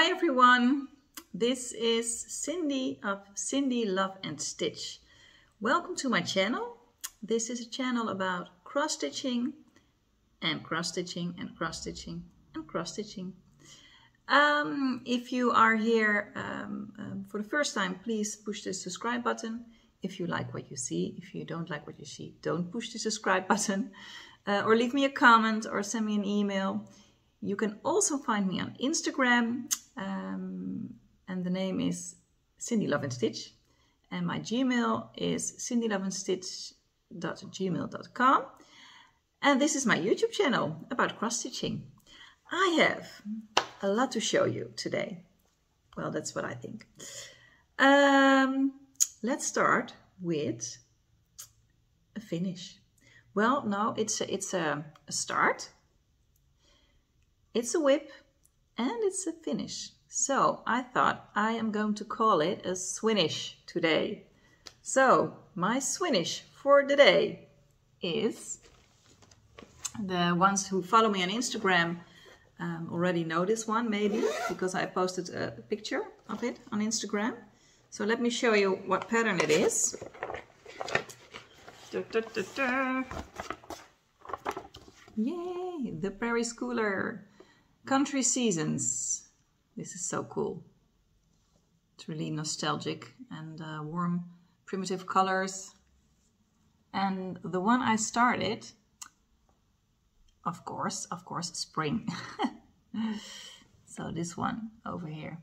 Hi everyone, this is Cindy of Cindy Love and Stitch. Welcome to my channel. This is a channel about cross stitching and cross stitching and cross stitching and cross stitching. If you are here for the first time, please push the subscribe button. If you like what you see, if you don't like what you see, don't push the subscribe button. Or leave me a comment or send me an email. You can also find me on Instagram, and the name is cindyloveandstitch, and my Gmail is cindyloveandstitch.gmail.com, and this is my YouTube channel about cross stitching. I have a lot to show you today. Well, that's what I think. Let's start with a finish. Well, no, it's a start. It's a whip and it's a finish. So I thought I am going to call it a swinish today. So my swinish for the day is, the ones who follow me on Instagram already know this one maybe, because I posted a picture of it on Instagram. So let me show you what pattern it is. Yay, the Prairie Schooler. Country Seasons. This is so cool. It's really nostalgic and warm, primitive colors. And the one I started, of course, spring. So this one over here.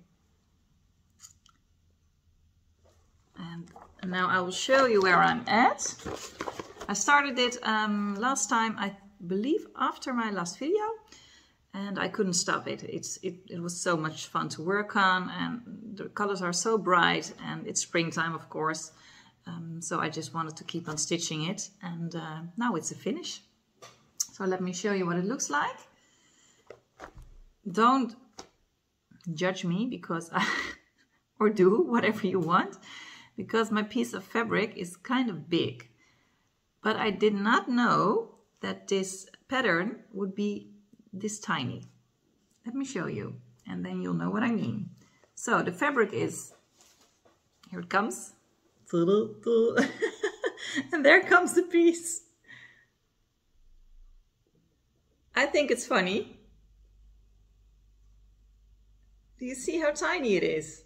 And now I will show you where I'm at. I started it last time, I believe after my last video. And I couldn't stop it. It was so much fun to work on, and the colors are so bright, and it's springtime, of course. So I just wanted to keep on stitching it, and now it's a finish. So let me show you what it looks like. Don't judge me, because or do whatever you want, because my piece of fabric is kind of big. But I did not know that this pattern would be this tiny. Let me show you, and then you'll know what I mean. So the fabric is, here it comes, and there comes the piece. I think it's funny. Do you see how tiny it is?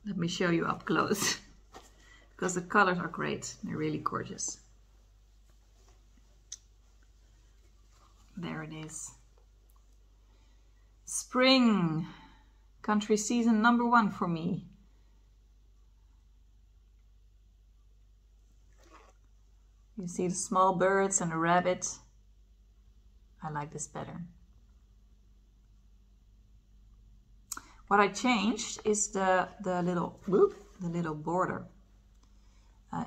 Let me show you up close, because the colors are great. They're really gorgeous. There it is. Spring, country season #1 for me. You see the small birds and the rabbit. I like this pattern. What I changed is the little border.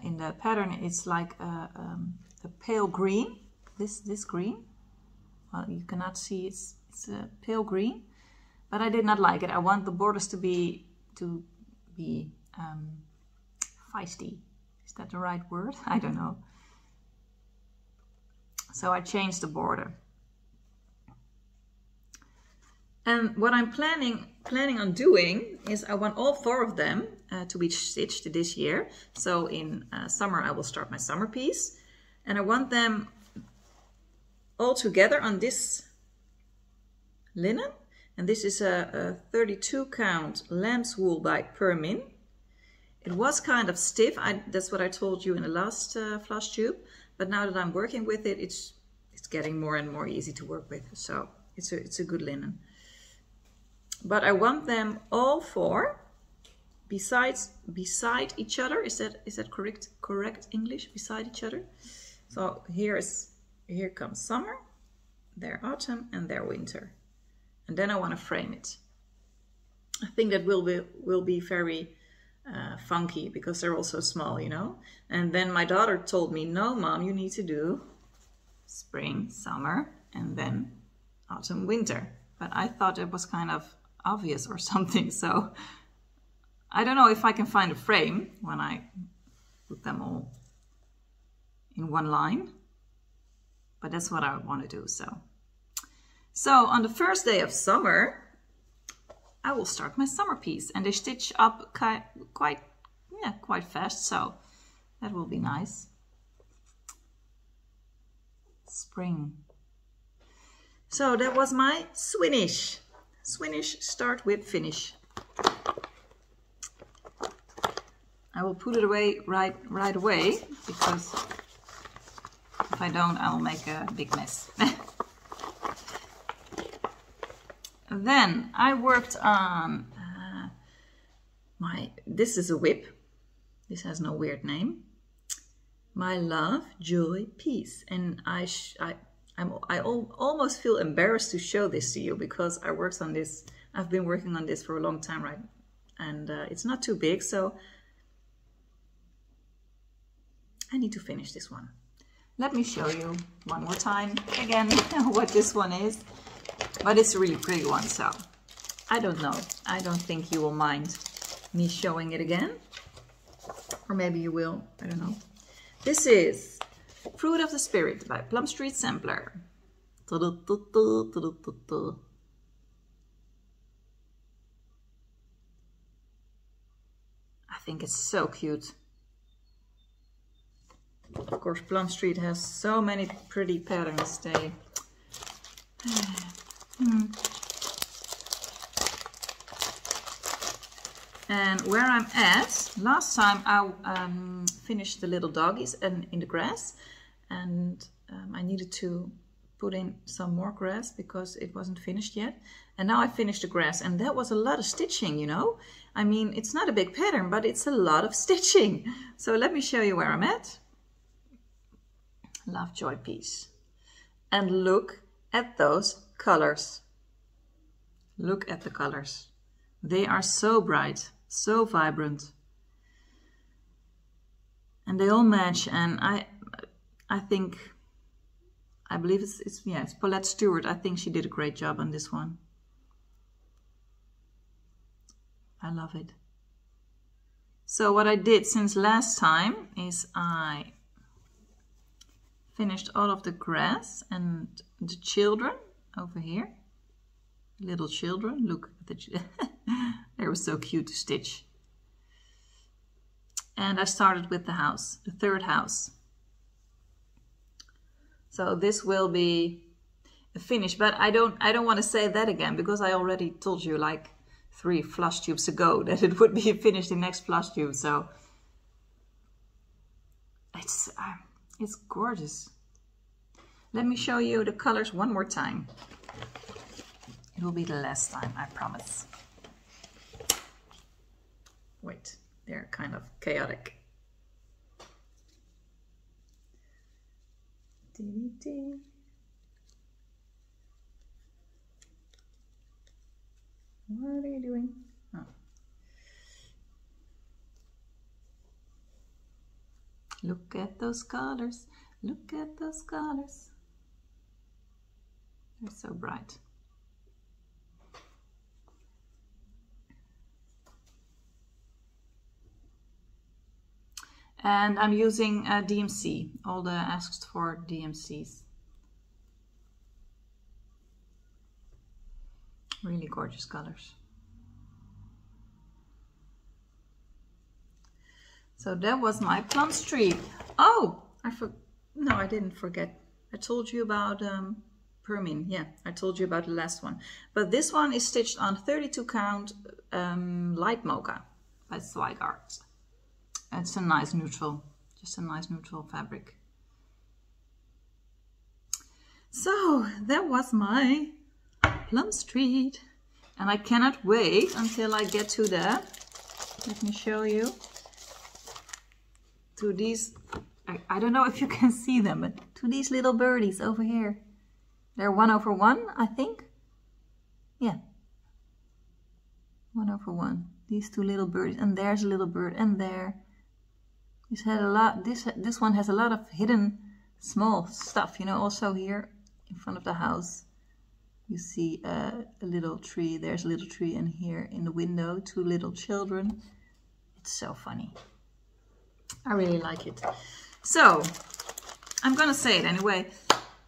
In the pattern, it's like a pale green. This green. Well, you cannot see it's a pale green, but I did not like it. I want the borders to be feisty. Is that the right word? I don't know. So I changed the border. And what I'm planning on doing is I want all 4 of them to be stitched this year. So in summer I will start my summer piece, and I want them all together on this linen. And this is a 32 count Lambswool by Permin. It was kind of stiff. That's what I told you in the last Flosstube. But now that I'm working with it, it's getting more and more easy to work with. So it's a good linen. But I want them all 4 beside each other. Is that correct English? Beside each other. So here comes summer, there autumn, and there winter. And then I want to frame it. I think that will be very funky, because they're all so small, you know. And then my daughter told me, no mom, you need to do spring, summer, and then autumn, winter. But I thought it was kind of obvious or something. So I don't know if I can find a frame when I put them all in one line. But that's what I want to do. So on the first day of summer, I will start my summer piece, and they stitch up quite fast, so that will be nice. Spring. So that was my Swinish. Swinish start with finish. I will put it away right away, because if I don't, I'll make a big mess. Then I worked on this is a whip. This has no weird name. My Love, Joy, Peace. And I almost feel embarrassed to show this to you, because I worked on this. I've been working on this for a long time, right? And it's not too big, so I need to finish this one. Let me show you one more time again what this one is. But it's a really pretty one, so I don't know. I don't think you will mind me showing it again. Or maybe you will, I don't know. This is Fruit of the Spirit by Plum Street Sampler. I think it's so cute. Of course, Plum Street has so many pretty patterns. They... And where I'm at, last time I finished the little doggies in the grass, and I needed to put in some more grass because it wasn't finished yet. And now I finished the grass, and that was a lot of stitching, you know. I mean, it's not a big pattern, but it's a lot of stitching. So let me show you where I'm at. Love, Joy, Peace. And look at those colors. Look at the colors. They are so bright, so vibrant. And they all match, and I believe it's Paulette Stewart. I think she did a great job on this one. I love it. So what I did since last time is I finished all of the grass and the children over here. Little children, look at the they were so cute to stitch. And I started with the house, the third house. So this will be a finish, but I don't want to say that again, because I already told you like 3 Flosstubes ago that it would be finished in next Flosstube. So it's gorgeous. Let me show you the colors one more time. It will be the last time, I promise. Wait, they're kind of chaotic. What are you doing? Oh. Look at those colors. Look at those colors. They're so bright. And I'm using DMC, all the asked for DMCs. Really gorgeous colors. So that was my Plum Street. Oh, no, I didn't forget. I told you about Permin. Yeah, I told you about the last one. But this one is stitched on 32 count light mocha by Zweigart. It's a nice neutral, just a nice neutral fabric. So that was my Plum Street, and I cannot wait until I get to the, let me show you, to these, I don't know if you can see them, but to these little birdies over here. They're 1/1, I think. Yeah. 1/1. These 2 little birdies, and there's a little bird, and there. This had a lot. This one has a lot of hidden small stuff, you know. Also here in front of the house, you see a little tree. There's a little tree, and here in the window, 2 little children. It's so funny. I really like it. So I'm gonna say it anyway.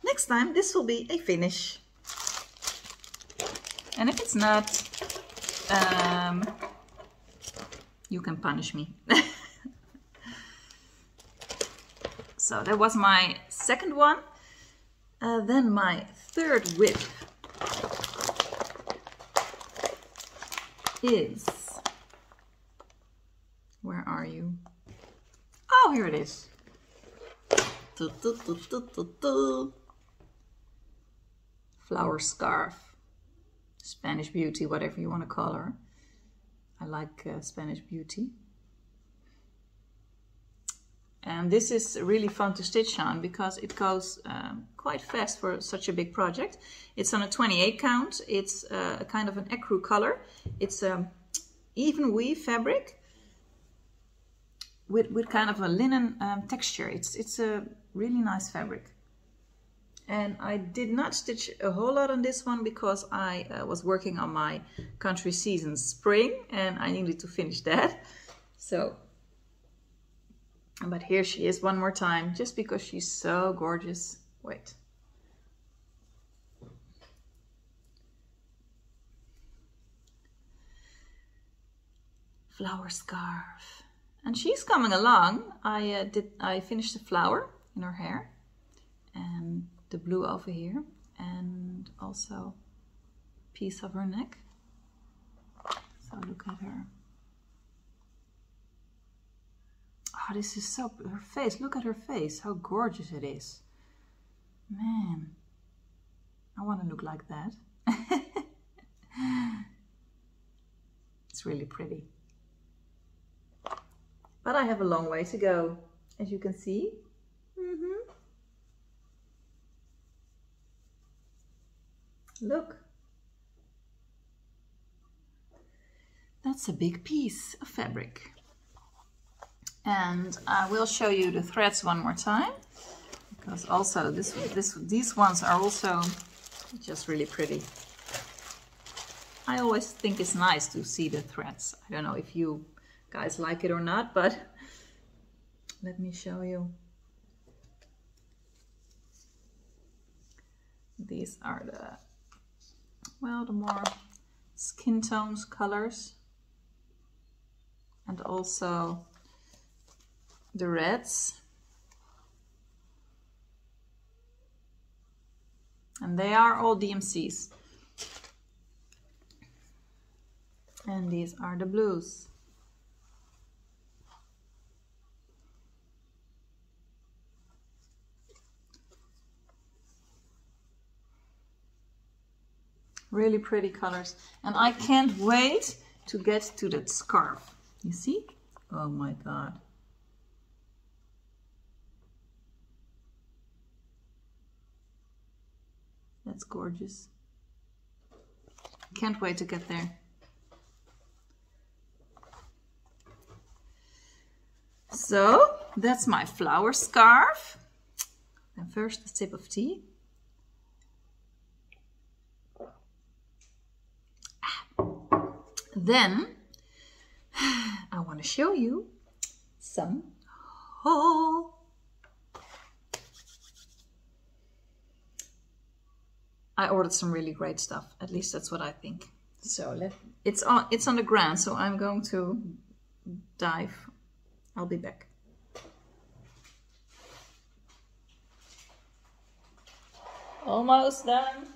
Next time this will be a finish. And if it's not, you can punish me. So that was my second one. Then my third whip is, where are you? Oh, here it is. Flower scarf. Spanish Beauty, whatever you want to call her. I like Spanish Beauty. And this is really fun to stitch on because it goes quite fast for such a big project. It's on a 28 count. It's a kind of an ecru color. It's Evenweave fabric with kind of a linen texture. It's a really nice fabric. And I did not stitch a whole lot on this one because I was working on my country season spring and I needed to finish that. So, but here she is one more time, just because she's so gorgeous. Wait. Flower scarf. And she's coming along. I finished the flower in her hair and the blue over here and also a piece of her neck. So look at her. Oh, this is so, her face, look at her face, how gorgeous it is. Man, I want to look like that. It's really pretty. But I have a long way to go, as you can see. Look. That's a big piece of fabric. And I will show you the threads one more time, because also these ones are also just really pretty. I always think it's nice to see the threads. I don't know if you guys like it or not, but let me show you. These are the more skin tones colors, and also the reds. And they are all DMCs. And these are the blues. Really pretty colors. And I can't wait to get to that scarf. You see? Oh my God. That's gorgeous. Can't wait to get there. So that's my flower scarf. And first a sip of tea. Then I want to show you some haul. I ordered some really great stuff. At least that's what I think. So it's on the ground, so I'm going to dive. I'll be back. Almost done.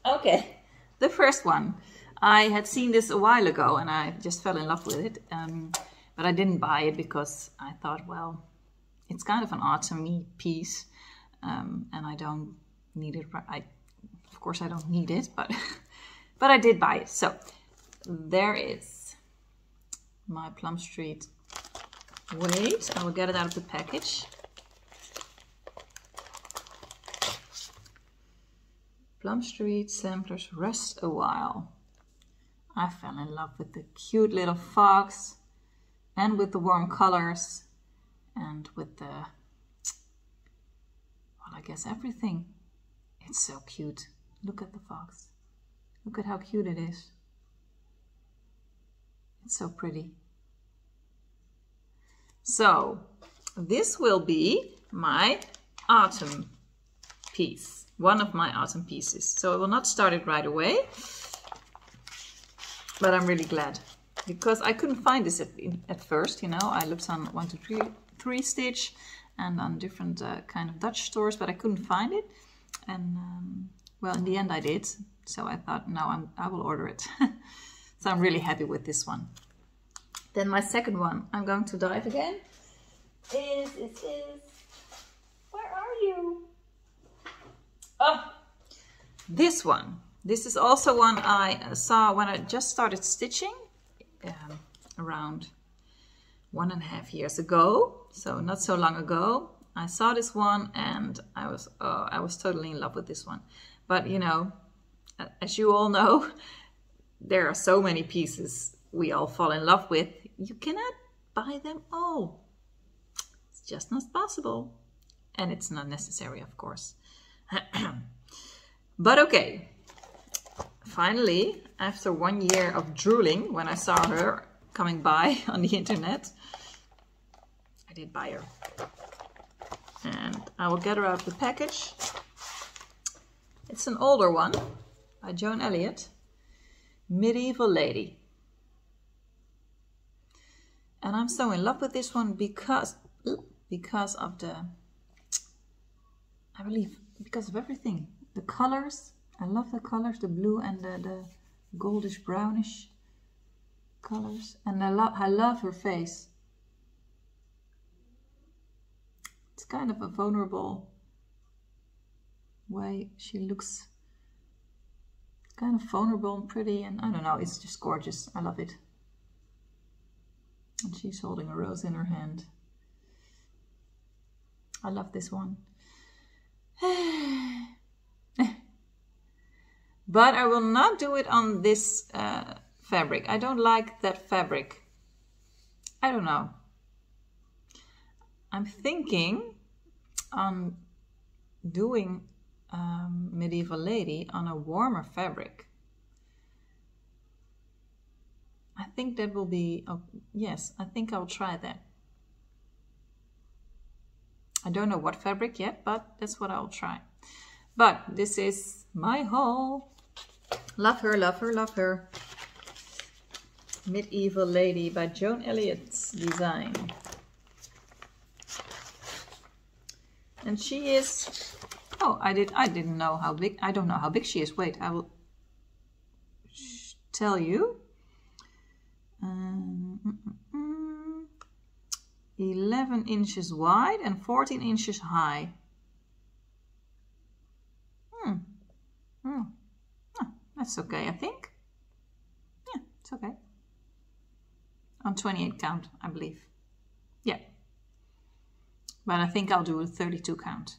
Okay, the first one. I had seen this a while ago and I just fell in love with it. But I didn't buy it because I thought, well, it's kind of an autumn-y piece. And I don't need it. Of course I don't need it, but I did buy it. So there is my Plum Street. Wait, I will get it out of the package. Plum Street Samplers Rest a While. I fell in love with the cute little fox and with the warm colors and with the, well, I guess everything. It's so cute. Look at the fox. Look at how cute it is. It's so pretty. So this will be my autumn piece, one of my autumn pieces. So I will not start it right away, but I'm really glad because I couldn't find this at first, you know. I looked on 123 Stitch and on different kind of Dutch stores, but I couldn't find it. And well, in the end I did. So I thought, no, I will order it. So I'm really happy with this one. Then my second one, I'm going to dive again. Is where are you? Oh, this one. This is also one I saw when I just started stitching around 1.5 years ago. So not so long ago. I saw this one and I was totally in love with this one. But you know, as you all know, there are so many pieces we all fall in love with. You cannot buy them all. It's just not possible. And it's not necessary, of course. But okay. Finally, after 1 year of drooling, when I saw her coming by on the internet, I did buy her. And I will get her out of the package. It's an older one by Joan Elliott, Medieval Lady. And I'm so in love with this one because of the, I believe, because of everything. The colors, I love the colors, the blue and the goldish brownish colors. And I love her face. It's kind of a vulnerable way she looks. Kind of vulnerable and pretty, and I don't know, it's just gorgeous. I love it. And she's holding a rose in her hand. I love this one. But I will not do it on this fabric. I don't like that fabric. I don't know. I'm thinking on doing Medieval Lady on a warmer fabric. I think that will be, oh, yes, I think I'll try that. I don't know what fabric yet, but that's what I'll try. But this is my haul. Love her, love her, love her. Medieval Lady by Joan Elliott's design. And she is, oh, I didn't know how big, I don't know how big she is. Wait, I will tell you. 11 inches wide and 14 inches high. Oh, that's okay, I think. Yeah, it's okay. On 28 count, I believe. Yeah. But I think I'll do a 32 count.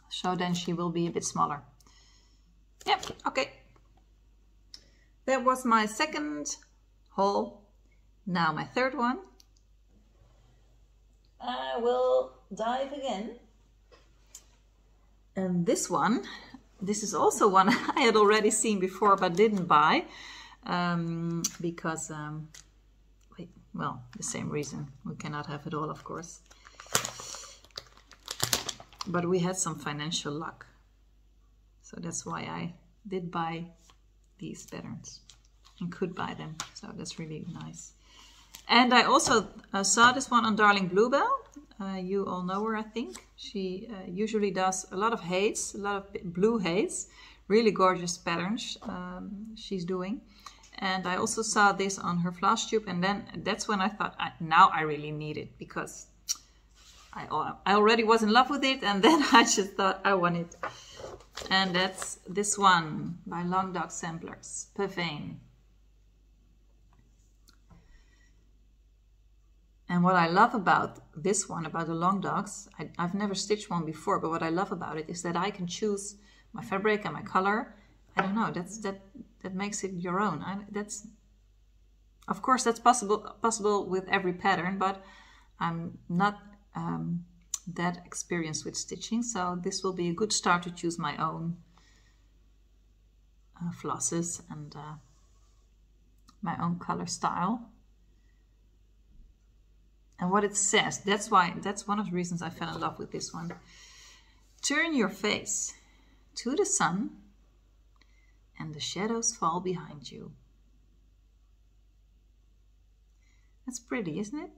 So then she will be a bit smaller. Yep, okay. That was my second haul. Now my third one. I will dive again. And this one, this is also one I had already seen before but didn't buy. Because, wait, well, the same reason. We cannot have it all, of course. But we had some financial luck. So that's why I did buy these patterns and could buy them. So that's really nice. And I also saw this one on Darling Bluebell. You all know her, I think. She usually does a lot of heights, a lot of blue heights. Really gorgeous patterns she's doing. And I also saw this on her Flosstube. And then that's when I thought, now I really need it. Because I already was in love with it. And then I just thought I want it. And that's this one by Long Dog Samplers, Permin. And what I love about this one, about the long dogs, I've never stitched one before, but what I love about it is that I can choose my fabric and my color. I don't know, that makes it your own. Of course, that's possible with every pattern, but I'm not that experienced with stitching, so this will be a good start to choose my own flosses and my own color style. And what it says, that's one of the reasons I fell in love with this one. Turn your face to the sun and the shadows fall behind you. That's pretty, isn't it?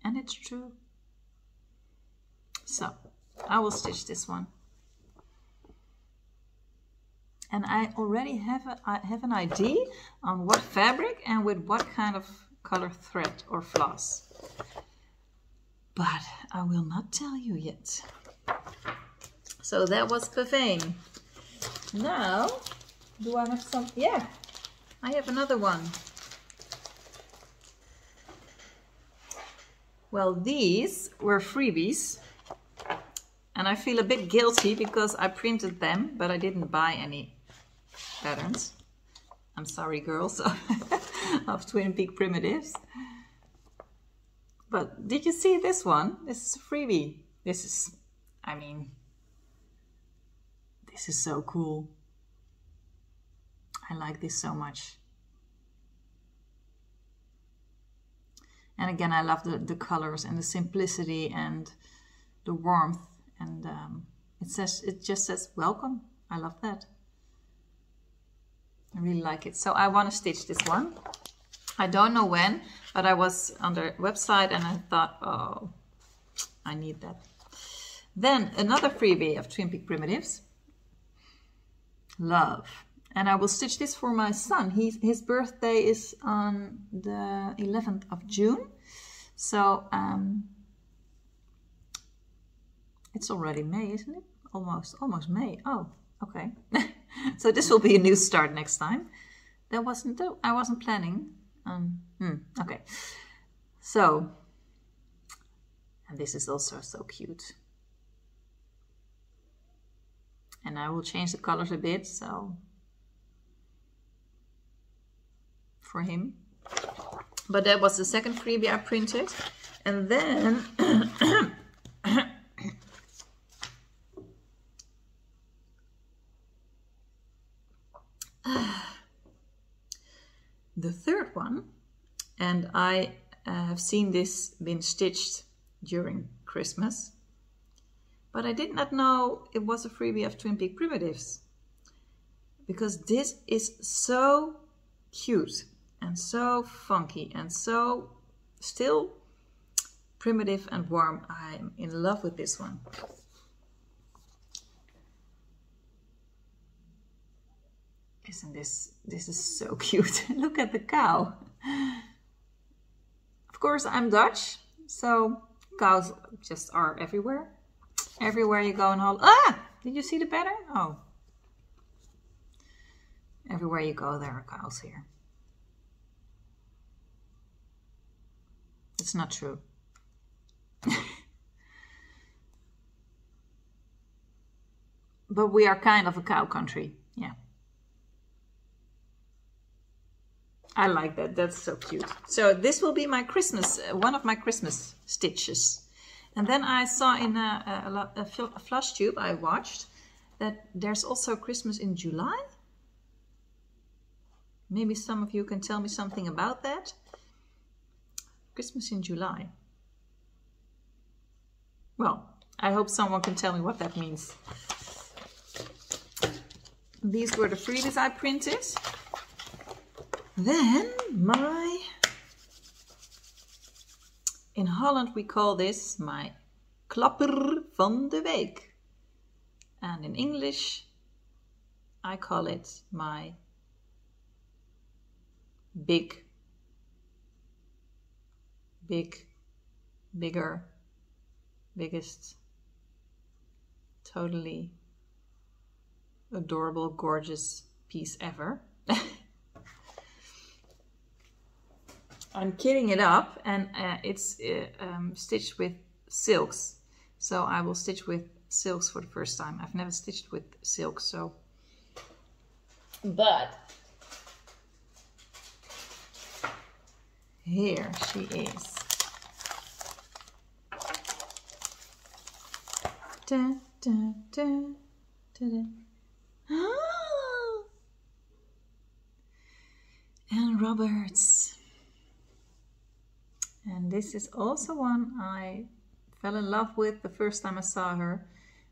And it's true. So, I will stitch this one. And I already have an idea on what fabric and with what kind of color thread or floss. But I will not tell you yet. So that was Permin. Now, do I have some? Yeah, I have another one. Well, these were freebies. And I feel a bit guilty because I printed them, but I didn't buy any patterns. I'm sorry, girls, of Twin Peak Primitives. But did you see this one? This is a freebie. This is, I mean, this is so cool. I like this so much. And again, I love the colors and the simplicity and the warmth. And it just says welcome. I love that. I really like it. So I want to stitch this one. I don't know when, but I was on their website and I thought, oh, I need that. Then another freebie of Twin Peak Primitives. Love. And I will stitch this for my son. His birthday is on the 11th of June. So it's already May, isn't it? Almost May. Oh, okay. So this will be a new start next time. I wasn't planning. Okay. So, and this is also so cute. And I will change the colors a bit, so for him. But that was the second freebie I printed. And then the third one, and I have seen this been stitched during Christmas, but I did not know it was a freebie of Twin Peak Primitives, because this is so cute and so funky and so still primitive and warm. I'm in love with this one. Isn't this is so cute. Look at the cow. Of course, I'm Dutch, so cows just are everywhere. Everywhere you go in Holland. Ah! Did you see the pattern? Oh. Everywhere you go, there are cows here. It's not true. But we are kind of a cow country. Yeah. I like that. That's so cute. So this will be my Christmas, one of my Christmas stitches. And then I saw in a Flosstube I watched that there's also Christmas in July. Maybe some of you can tell me something about that. Christmas in July. Well, I hope someone can tell me what that means. These were the freebies I printed. Then in Holland we call this my klapper van de week. And in English I call it my biggest, totally adorable, gorgeous piece ever. I'm kitting it up, and it's stitched with silks. So I will stitch with silks for the first time. I've never stitched with silk, so. But here she is. Da, da, da, da, da. And Roberts. And this is also one I fell in love with the first time I saw her.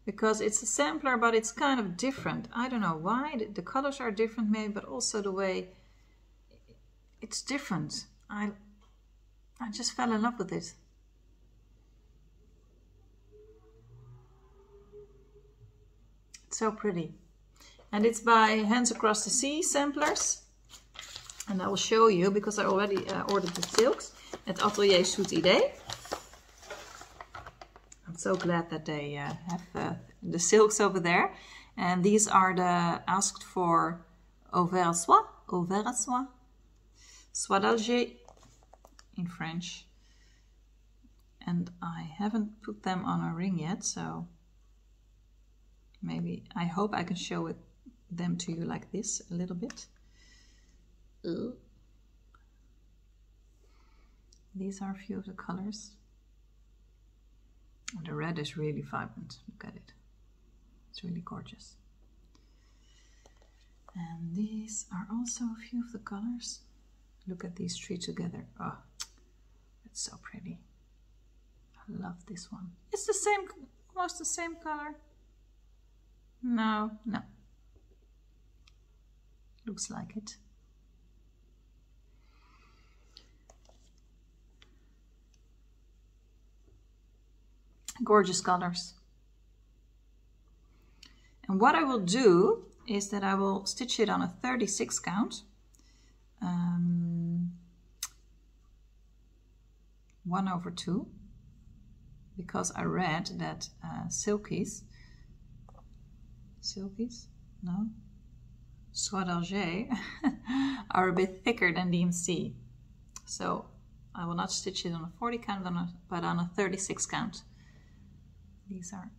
because it's a sampler, but it's kind of different. I don't know why. The colors are different maybe, but also the way it's different. I just fell in love with it. It's so pretty. And it's by Hands Across the Sea Samplers. And I will show you, because I already ordered the silks at Atelier Zoet Idee. I'm so glad that they have the silks over there. And these are the asked for Auvers à Soie, Soie d'Alger in French. And I haven't put them on a ring yet, so maybe, I hope I can show them to you like this a little bit. These are a few of the colors. The red is really vibrant. Look at it. It's really gorgeous. And these are also a few of the colors. Look at these three together. Oh, it's so pretty. I love this one. It's the same, almost the same color. No. Looks like it. Gorgeous colors. And what I will do is that I will stitch it on a 36 count. 1/2, because I read that silkies, no, Soie d'Alger are a bit thicker than DMC. So I will not stitch it on a 40 count, but on a 36 count. These are.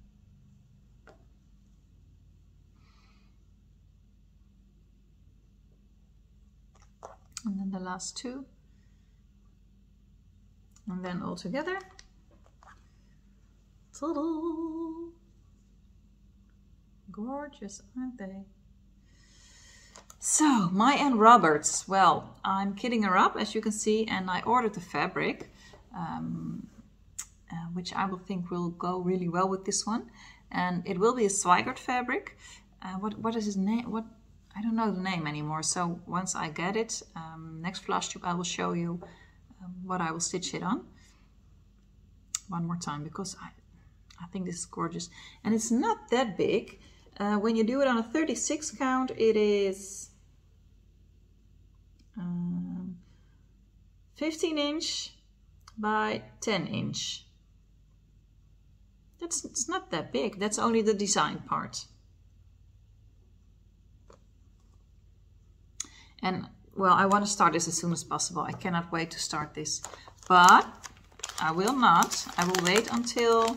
And then the last two. And then all together. Ta-da! Gorgeous, aren't they? So, Maya and Roberts. Well, I'm kidding her up, as you can see, and I ordered the fabric, which I will think will go really well with this one. And it will be a Zweigart fabric. What is his name? I don't know the name anymore. So once I get it, next Flosstube, I will show you what I will stitch it on. One more time, because I think this is gorgeous. And it's not that big. When you do it on a 36 count, it is 15 inch by 10 inch. It's not that big. That's only the design part. And well, I want to start this as soon as possible. I cannot wait to start this, but I will not. I will wait until,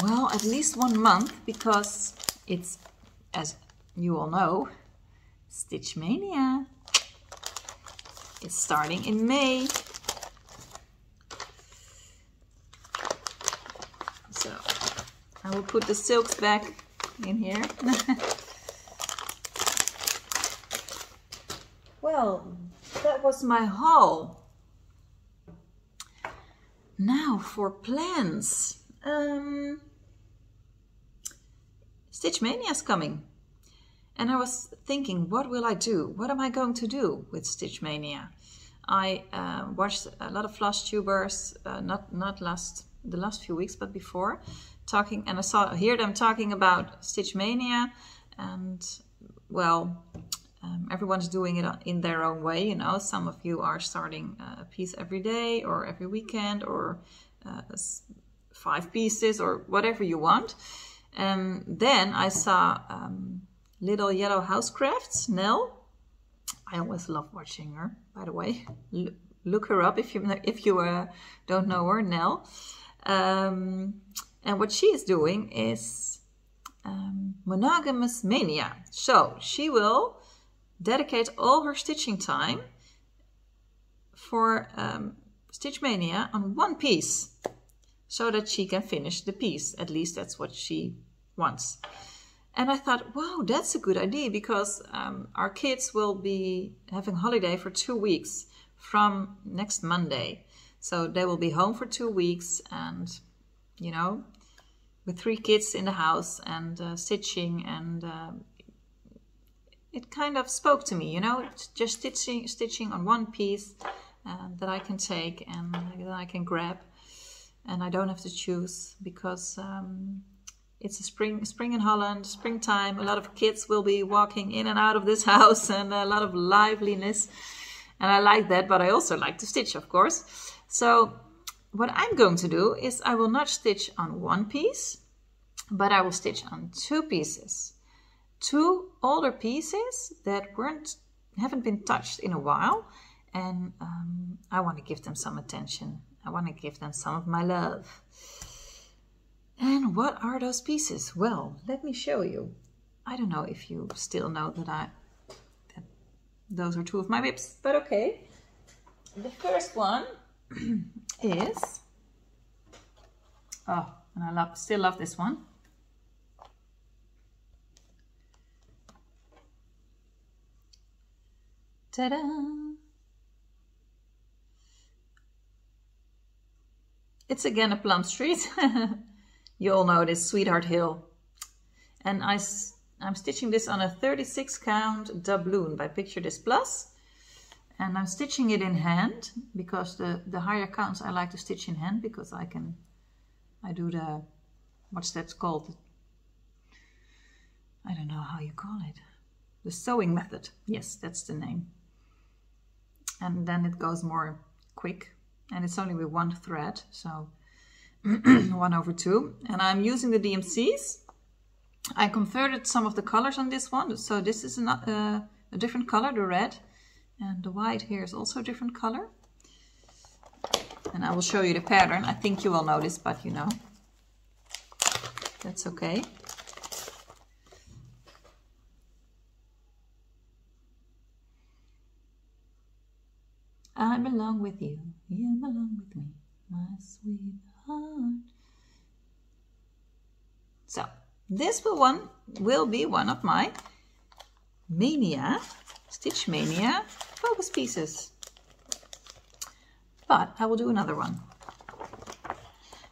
well, at least 1 month, because it's, as you all know, Stitch Mania. It's starting in May. So I will put the silks back in here. Well, that was my haul. Now for plans. Stitch Mania is coming. And I was thinking, what will I do? What am I going to do with Stitch Mania? I watched a lot of Flosstubers, not the last few weeks, but before, talking, and I hear them talking about Stitch Mania, and well, everyone's doing it in their own way, you know. Some of you are starting a piece every day or every weekend, or 5 pieces, or whatever you want. And then I saw Little Yellow Housecrafts, Nell. I always love watching her, by the way. Look her up if you don't know her, Nell. And what she is doing is Manogamous Mania. So she will dedicate all her stitching time for Stitch Mania on 1 piece, so that she can finish the piece. At least that's what she wants. And I thought, wow, that's a good idea, because our kids will be having holiday for 2 weeks from next Monday. So they will be home for 2 weeks, and, you know, with 3 kids in the house and stitching, and it kind of spoke to me, you know, just stitching on one piece that I can take and that I can grab, and I don't have to choose, because it's a spring in Holland, springtime. A lot of kids will be walking in and out of this house, and a lot of liveliness, and I like that, but I also like to stitch, of course. So what I'm going to do is I will not stitch on one piece, but I will stitch on 2 pieces. 2 older pieces that haven't been touched in a while, and I want to give them some attention. I want to give them some of my love. And what are those pieces? Well, let me show you. I don't know if you still know that those are 2 of my whips, but okay. The first one is, oh, and I still love this one. Ta-da! It's again a Plum Street. You all know this, Sweetheart Hill. And I'm stitching this on a 36 count doubloon by Picture This Plus. And I'm stitching it in hand, because the higher counts I like to stitch in hand, because I do the, what's that called? I don't know how you call it. The sewing method. Yes, that's the name. And then it goes more quick, and it's only with 1 thread, so 1/2. And I'm using the DMCs. I converted some of the colors on this one, so this is a different color, the red, and the white here is also a different color. And I will show you the pattern. I think you will know this, but you know, that's okay. I belong with you, you belong with me, my sweetheart. So, this will be one of my Mania, Stitch Mania focus pieces. But I will do another one.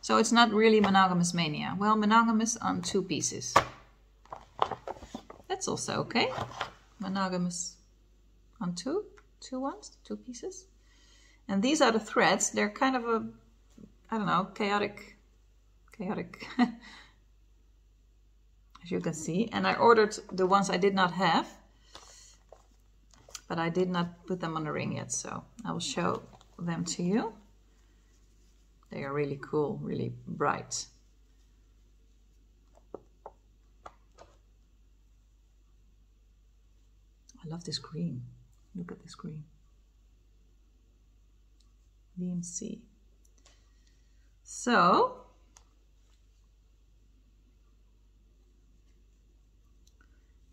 So it's not really Manogamous Mania. Well, monogamous on 2 pieces. That's also okay. Monogamous on 2 pieces. And these are the threads. They're kind of a, I don't know, chaotic, as you can see. And I ordered the ones I did not have, but I did not put them on the ring yet, so I will show them to you. They are really cool, really bright. I love this green. Look at this green. DMC. So,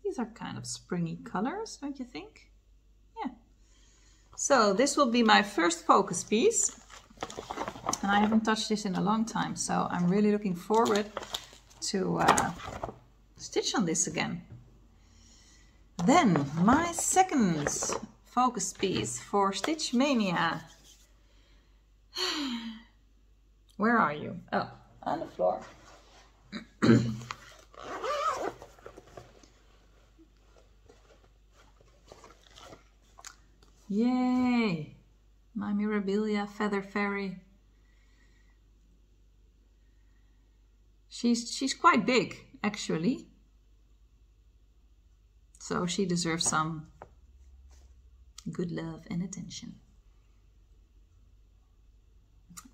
these are kind of springy colors, don't you think? Yeah. So this will be my first focus piece. And I haven't touched this in a long time, so I'm really looking forward to stitch on this again. Then my second focus piece for Stitch Mania. Where are you? Oh, on the floor. Yay! My Mirabilia Feather Fairy. She's quite big, actually. So she deserves some good love and attention.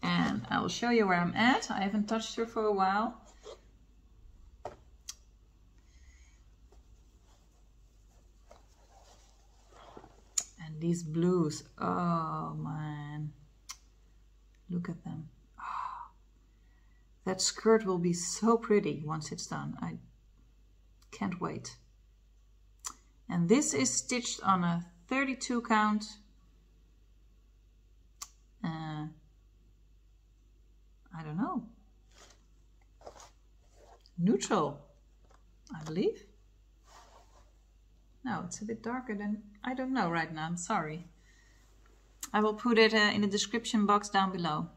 And I will show you where I'm at. I haven't touched her for a while. And these blues, oh man, look at them. Oh, that skirt will be so pretty once it's done. I can't wait. And this is stitched on a 32 count. I don't know. Neutral, I believe. No, it's a bit darker than, I don't know right now, I'm sorry. I will put it in the description box down below.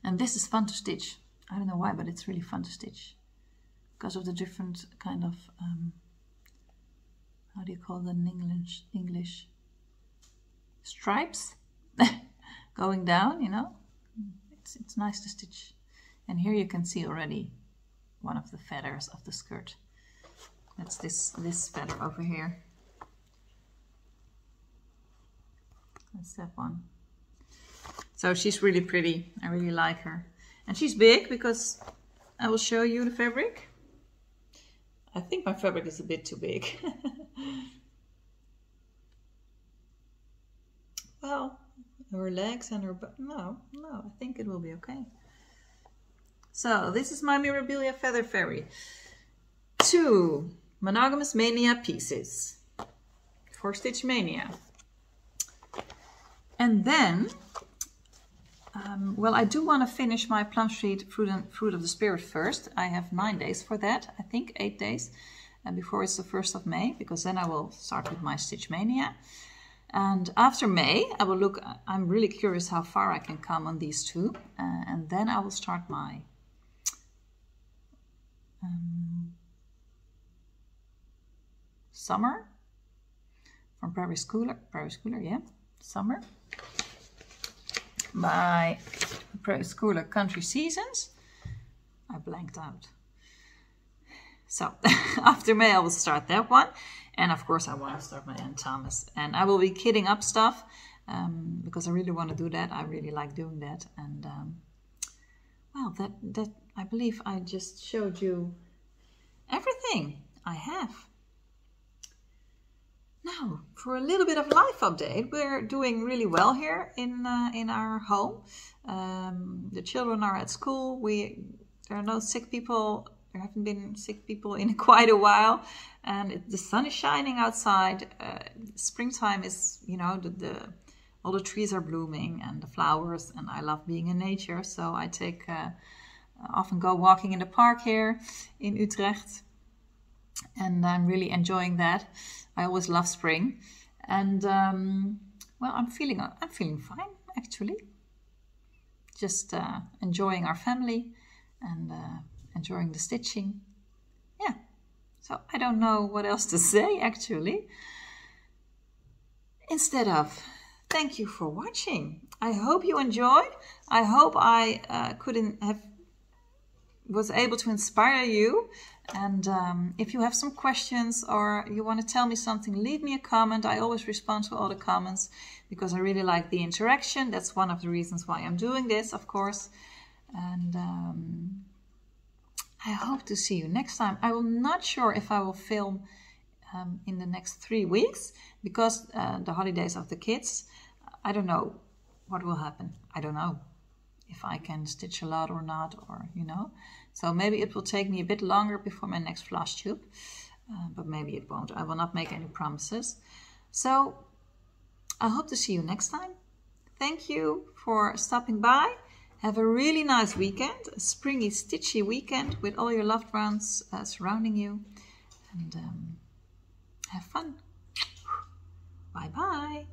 And this is fun to stitch. I don't know why, but it's really fun to stitch because of the different kind of how do you call them in English? Stripes going down, you know. It's nice to stitch. And here you can see already one of the feathers of the skirt. That's this feather over here. That's that one. So she's really pretty. I really like her. And she's big because I will show you the fabric. I think my fabric is a bit too big. Well, her legs and her butt. No, I think it will be okay. So this is my Mirabilia Feather Fairy. 2 Manogamous Mania pieces for Stitch Mania. And then, well, I do want to finish my Plum Street Fruit of the Spirit first. I have 9 days for that, I think 8 days, before it's the 1st of May, because then I will start with my Stitch Mania. And after May, I will look, I'm really curious how far I can come on these 2. And then I will start my summer from Prairie Schooler, yeah, summer. My Prairie Schooler Country Seasons. I blanked out. So after May I will start that one. And of course I want to start my Ann Thomas. And I will be kitting up stuff because I really want to do that. I really like doing that. And well, that I believe I just showed you everything I have. Now, for a little bit of life update, we're doing really well here in our home. The children are at school. There are no sick people. There haven't been sick people in quite a while, and the sun is shining outside. Springtime is, you know, all the trees are blooming and the flowers, and I love being in nature. So I often go walking in the park here in Utrecht, and I'm really enjoying that. I always love spring, and well, I'm feeling fine actually. Just enjoying our family and enjoying the stitching. Yeah, so I don't know what else to say actually. Instead of thank you for watching. I hope you enjoyed. I hope I was able to inspire you. And if you have some questions or you want to tell me something, leave me a comment. I always respond to all the comments because I really like the interaction. That's one of the reasons why I'm doing this, of course. And I hope to see you next time. I'm not sure if I will film in the next 3 weeks because the holidays of the kids. I don't know what will happen. I don't know if I can stitch a lot or not, or, you know. So maybe it will take me a bit longer before my next Flosstube, but maybe it won't. I will not make any promises. So I hope to see you next time. Thank you for stopping by. Have a really nice weekend, a springy, stitchy weekend with all your loved ones surrounding you. And have fun. Bye-bye.